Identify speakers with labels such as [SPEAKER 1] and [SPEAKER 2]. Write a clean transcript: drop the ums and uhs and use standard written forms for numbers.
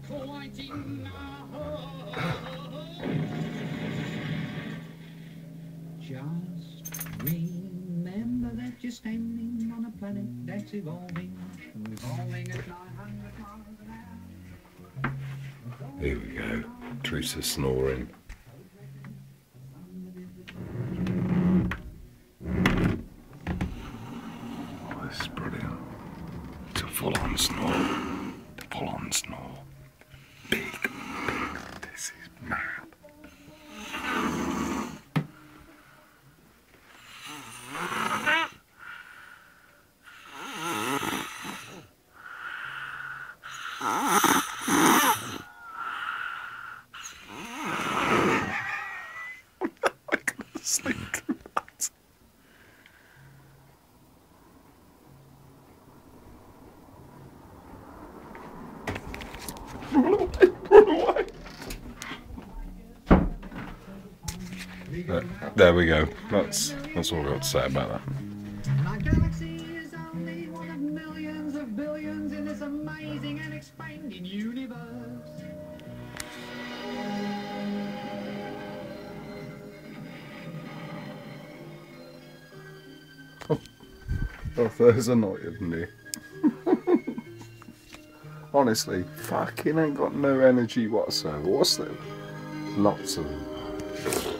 [SPEAKER 1] Just remember that you're standing on a planet that's evolving at 900 miles an hour.
[SPEAKER 2] Here we go. Truce of snoring. Oh, this is brilliant. It's a full-on snore. The full-on snore. Big. This is mad. Sleep through that. Run away, run away. There we go. That's all I've got to say about that.
[SPEAKER 1] My galaxy is only one of millions of billions in this amazing and expanding universe.
[SPEAKER 2] Oh, there's a night of me. Honestly, fucking ain't got no energy whatsoever. What's that? Lots of them.